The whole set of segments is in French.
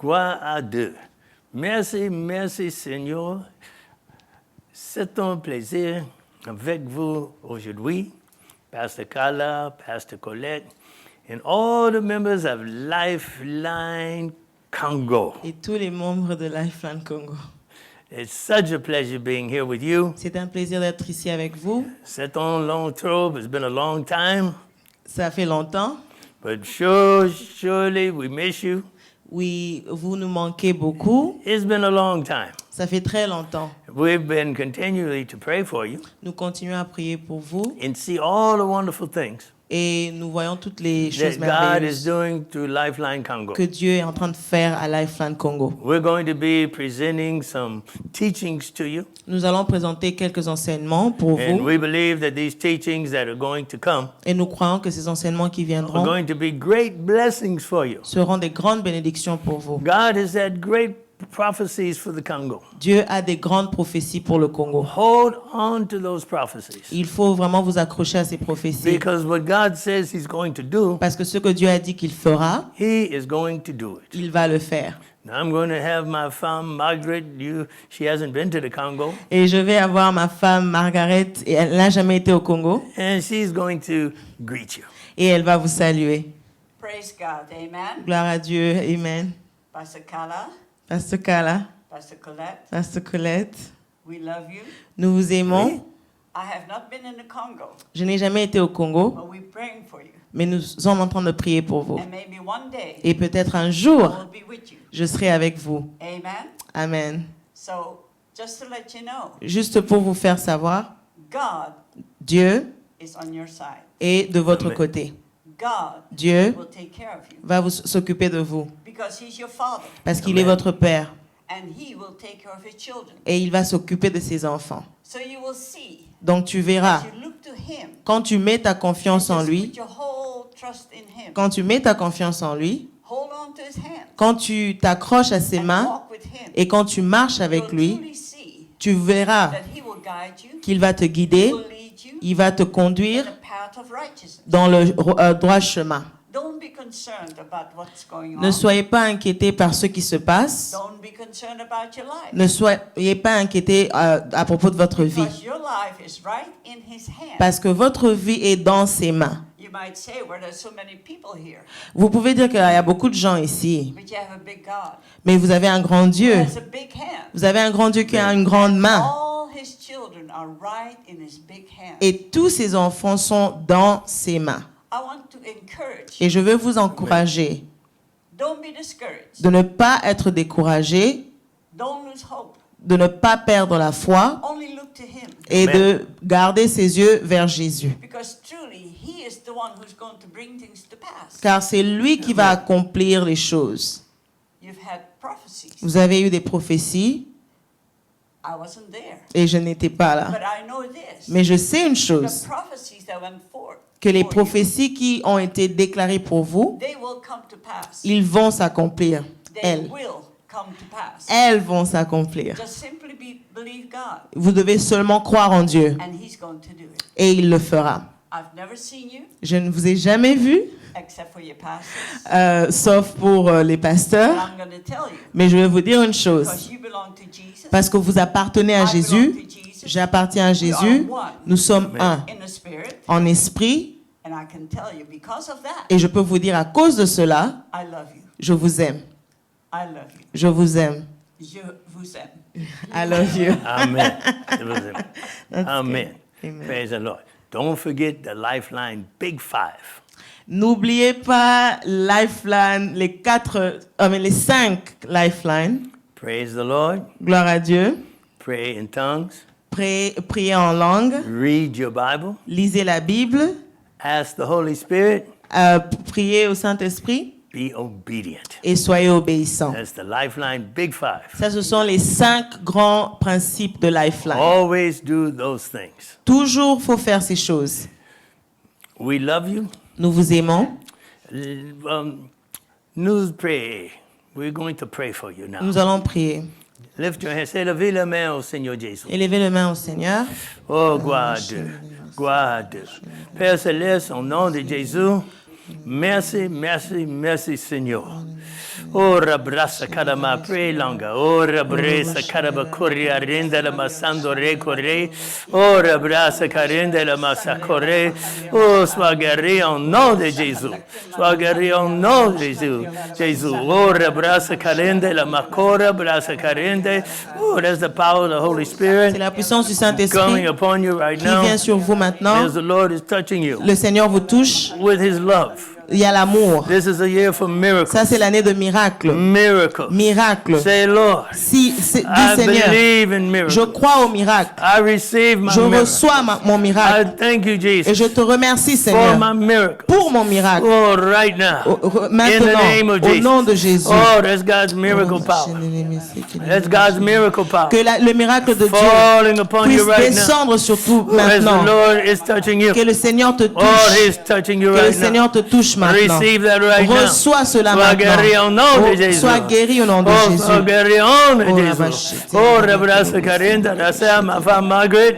Gloire à Dieu. Merci, merci Seigneur. C'est un plaisir avec vous aujourd'hui, Pastor Carla, Pastor Colette, and all the members of Lifeline Congo. Et tous les membres de Lifeline Congo. It's such a pleasure being here with you. C'est un plaisir d'être ici avec vous. C'est un long trip. It's been a long time. Ça fait longtemps. But surely we miss you. Oui, vous nous manquez beaucoup. It's been a long time. Ça fait très longtemps. We've been continually to pray for you Nous continuons à prier pour vous and see all the wonderful things et nous voyons toutes les choses that God is merveilleuses doing through Lifeline Congo. que Dieu est en train de faire à Lifeline Congo. We're going to be presenting some teachings to you, Nous allons présenter quelques enseignements pour and vous we believe that these teachings that are going to come et nous croyons que ces enseignements qui are viendront going to be great blessings for you. seront des grandes bénédictions pour vous. God has had great prophecies for the Congo. Dieu a des grandes prophéties pour le Congo. Hold on to those prophecies, Il faut vraiment vous accrocher à ces prophéties because what God says He's going to do, parce que ce que Dieu a dit qu'il fera, He is going to do it. il va le faire. Now I'm going to have my femme Margaret. She hasn't been to the Congo, Et je vais avoir ma femme Margaret, et elle n'a jamais été au Congo, and she's going to greet you. et elle va vous saluer. Praise God. Amen. Gloire à Dieu. Amen. Pastor Kala, Pasteur Carla, Pastor Colette, Pasteur Colette, we love you. nous vous aimons. I have not been in the Congo, Je n'ai jamais été au Congo, but we're praying for you. mais nous sommes en train de prier pour vous. And maybe one day Et peut-être un I jour, will be with you. je serai avec vous. Amen. Amen. So, just to let you know, Juste pour vous faire savoir, God Dieu is on your side. est de votre Amen. côté. God Dieu will take care of you va s'occuper de vous because He's your Father, parce qu'il Amen. est votre Père and He will take care of His children. et il va s'occuper de ses enfants. So you will see Donc tu verras, as you look to Him, quand tu mets ta confiance en just lui, put your whole trust in Him. quand tu mets ta confiance en lui, Hold on to His hand quand tu t'accroches à ses and mains walk with Him. et quand tu marches avec You'll lui, truly see tu verras that He will guide you, qu'il va te He guider, will lead you il va te in conduire the path of righteousness. dans le droit chemin. Don't be concerned about what's going Ne on. soyez pas inquiétés par ce qui se passe. Don't be concerned about your life. Ne soyez pas inquiétés à propos de votre vie. Because your life is right in His hand. Parce que votre vie est dans ses mains. You might say, well, there's so many people here. Vous pouvez dire qu'il y a beaucoup de gens ici, But you have a big God. mais vous avez un grand He Dieu. has a big hand. Vous avez un grand Dieu qui a une grande main. All His children are right in His big hand. Et tous ses enfants sont dans ses mains. I want to encourage Et you. je veux vous encourager Don't be discouraged. de ne pas être découragé, Don't lose hope. de ne pas perdre la foi Only look to Him. et Amen. de garder ses yeux vers Jésus. Because truly, He is the one who's going to bring things to pass. Car c'est lui qui va accomplir les choses. You've had prophecies. Vous avez eu des prophéties I wasn't there. et je n'étais pas là. But I know this. Mais je sais une The chose, prophecies that went forth que les for you, prophéties qui ont été déclarées pour vous, they will come to pass. ils vont s'accomplir. They Elles. will come to pass. Elles vont s'accomplir. Just simply believe God, Vous devez seulement croire en Dieu and He's going to do it. et il le fera. I've never seen you Je ne vous ai jamais vu, except for your pastors. sauf pour les But pasteurs, I'm going to tell you, mais je vais vous dire une chose. because you belong to Jesus, Parce que vous appartenez à I belong Jésus, to Jesus, j'appartiens à Jésus, nous sommes un in the Spirit, en esprit, and I can tell you, because of that, et je peux vous dire à cause de cela, I love you. je vous aime. I love you. Je vous aime. Je vous aime. I love you. Amen. It was him. That's Amen. good. Amen. Praise the Lord. Don't forget the Lifeline Big Five. N'oubliez pas Lifeline, les 5 Lifeline. Praise the Lord. Gloire à Dieu. Pray in tongues. Priez en langue. Read your Bible. Lisez la Bible. Ask the Holy Spirit. Priez au Saint-Esprit. Be obedient. Et soyez obéissants. That's the Lifeline Big Five. Ça, ce sont les 5 grands principes de Lifeline. Always do those things. Toujours, faut faire ces choses. We love you. Nous vous aimons. Nous pray. We're going to pray for you now. Nous allons prier. Lift your hands. Say, levez la main au Seigneur Jésus. Élevez les mains au Seigneur. Oh, gloire à Dieu. Gloire à Dieu. Père Céleste, au nom de Jésus, Merci, merci, merci, Seigneur. Oh, rabrasa karama prelanga. Oh, rabrasa karaba korea renda la masando re kore. Oh, rabrasa karenda la masakore. Oh, sois guéri au nom de Jésus. Sois guéri au nom de Jésus. Jésus. Oh, rabrasa karenda la makora, brasa karende. Oh, that's the power of the Holy Spirit C'est la puissance du coming Saint-Esprit upon you right qui now. vient sur vous maintenant. As the Lord is touching you Le Seigneur vous touche. with His love. Il y a l'amour. This is a year for miracles. Ça, c'est l'année de miracles. Miracles. Miracle. Say, Lord, Dis I Seigneur, believe in je miracles. crois au miracle. I receive my Je miracle. reçois mon I miracle. thank you, Et Jesus, je te remercie, for Seigneur, my miracle. pour mon miracle. Oh, right now. In the name Maintenant, of au nom de Jesus. Jésus. Oh, that's God's miracle power. That's God's miracle power. Que le miracle de Dieu Falling upon puisse you right now. descendre sur tout As the maintenant. Lord is touching you. Que le Seigneur te Oh, touche. He's touching you Que le right now. Seigneur te touche maintenant. Receive that right now. Reçois cela Sois guéri au nom maintenant. de Jésus. Sois guéri au nom de Oh, Jésus. sois guéri au nom de Oh, Jésus. Rabashite. Oh, Rabrasa Karinda, Rasa, ma femme Margaret.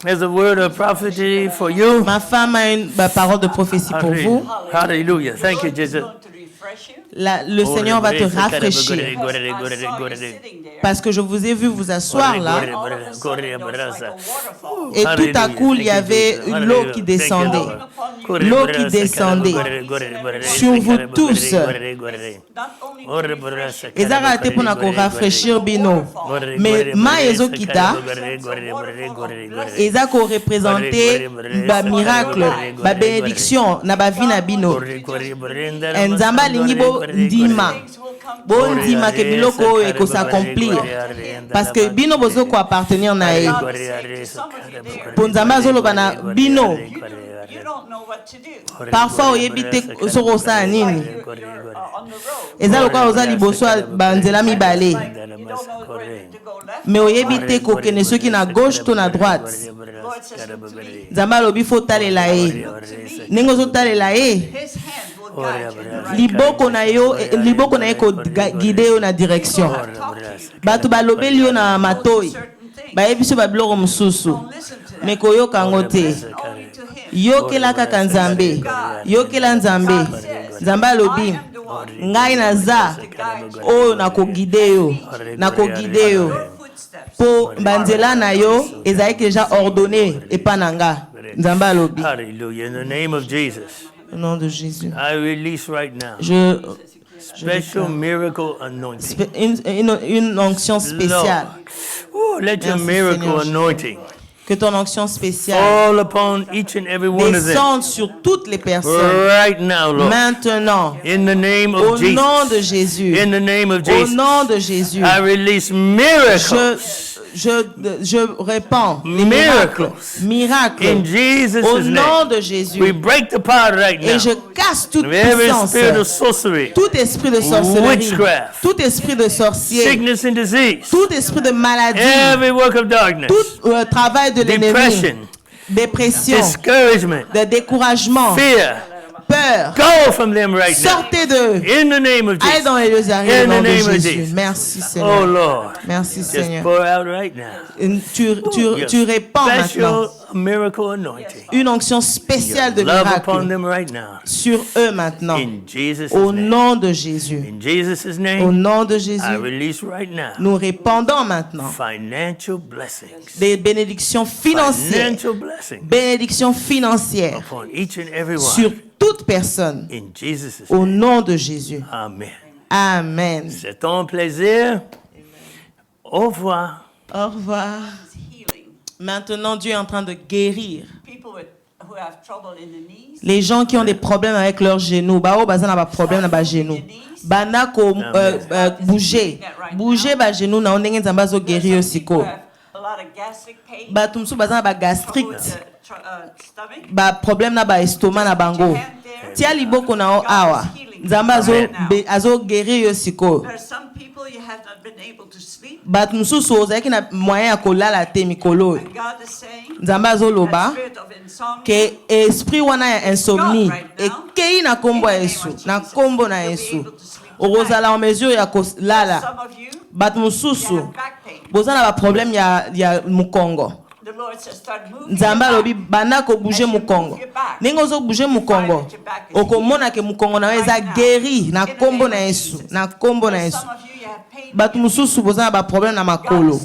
There's a word of prophecy for you. Ma femme a une parole de prophétie pour vous. Hallelujah. Thank you, The Lord is Jesus. going to refresh you. Le Seigneur va te rafraîchir. I saw you sitting there. Parce que je vous ai vu vous asseoir là. All of a sudden, there was like a waterfall. Et tout à coup, il y avait l'eau qui descendait. L'eau qui descendait sur vous tous. Not only to refresh you, Ezaka ate mpona korafraîchir bino. Mais ma ezokita eza korepresente bamiracle, babénédiction na bavi na bino. Nzambe alingi bondima. Bondima ke biloko oyo ekosakomplir. Parce que bino bozo koappartenir na ye. God is saying to some of you there, Po Nzambe azoloba na bino. you don't know what to do. Parfois oyebi te soko osala nini. On the road. Eza lokola oza liboso ya banzela mibale. You don't know where to go left. Mais oyebi te kokende soki na gauche to na droite. Lord says, look to me. Nzambe alobi fo talela ye. Ndenge ozotalela ye, His hand will guide you in the right liboko na ye koguide yo na direction. Bato balobeli yo na matoi bayebi so babiloko mosusu listen to that. me koyoka yango te. Only to him. Yokela kaka Nzambe, yokela Nzambe. Nzambe alobi ngai naza oyo nakogide yo, nakogide yo Footsteps. po banzela na yo ezalaki deja ordonné epa na nga. Nzambe alobi. Hallelujah. In the name of Jesus, Au nom de Jésus. I release right now special miracle anointing. Une onction spéciale. Oh, let your Merci, miracle Seigneur. anointing Que ton onction spéciale fall upon each and every one of them descende sur toutes les personnes. right now, Lord. Maintenant, In the name au of nom de Jesus. Jésus, In the name of au Jesus. nom de Jésus, I release miracles je répands les Miracles. miracles in Jesus' au nom name. de We Jésus. break the power right now. Et je casse toute Every puissance, spirit of sorcery, tout esprit de sorcellerie, witchcraft, tout esprit de sorcier, sickness and disease, tout esprit de maladie, every work of darkness, tout travail de l'ennemi, depression, dépression, discouragement, de découragement, fear, peur. go from them right now. Sortez d'eux. In the name of Allez Jesus. dans les lieux arides In au nom the de name of Jésus. Jesus. Merci Oh Seigneur. Lord, Merci just Seigneur. pour out right now. Tu répands maintenant Special miracle anointing. une onction spéciale de Love upon miracle them right now. sur eux maintenant. In Jesus' Au name. nom de Jésus. In Jesus' Au name, nom de I Jésus. release right now Nous répandons maintenant financial blessings. des bénédictions financières. Financial blessings Bénédictions financières upon each and every sur one. toute personne. In Jesus' Au name. nom de Jésus. Amen. Amen. C'est un plaisir. Au revoir. Au revoir. Healing. Maintenant, Dieu est en train de guérir People who have trouble in the knees. les gens qui ont des problèmes avec leurs genoux. Bao baza na ba problème na ba genoux. Bana ko bouger. Bouger ba genoux na ondenge nzamba zo guérir Who siko. have a lot of gastric pain. Ba tumsu baza na ba Trouble with gastrique. the stomach. Ba problème na ba estomac na bango. Tia liboko na o awa. Nzamba azo guérir yo siko. There are some people you have not been able to sleep. Bato mosusu ozalaki na moyen ya kolala te mikolo oyo. And God is saying Nzambe azoloba that spirit of insomnia ke esprit wana ya insomnie ekei na kombo ya Yesu, na kombo na Yesu. Okozala en mesure ya kolala. some of you Bato you mosusu have back pain. boza na ba problème ya mukongo. The The Lord says, start moving nzambe your alobi back. banda ko bouger mukongo ndenge ozo bouger mukongo okomona ke mukongo na eza guéri na kombo na Yesu na kombo na Yesu. Some of you have pain. Bato mususu boza na ba problème na makolo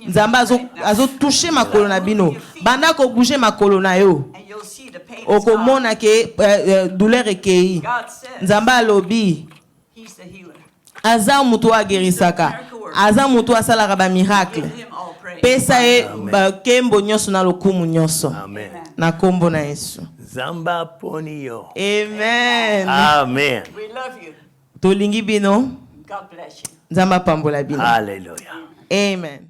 nzambe azo toucher makolo na bino banda ko bouger makolo na yo And you'll see the pain is okomona ke douleur ekei. God says Nzambe alobi He's the healer. aza mutu agerisaka aza mutu asalaka ba miracle. Give Him all praise. Pesa e kembo nyonso na lokumu nyonso Amen. na kombo na Yesu. Zamba ponio. Amen. Amen. We love you. Tolingi bino God bless you. nzamba pambola bino. Hallelujah. Amen.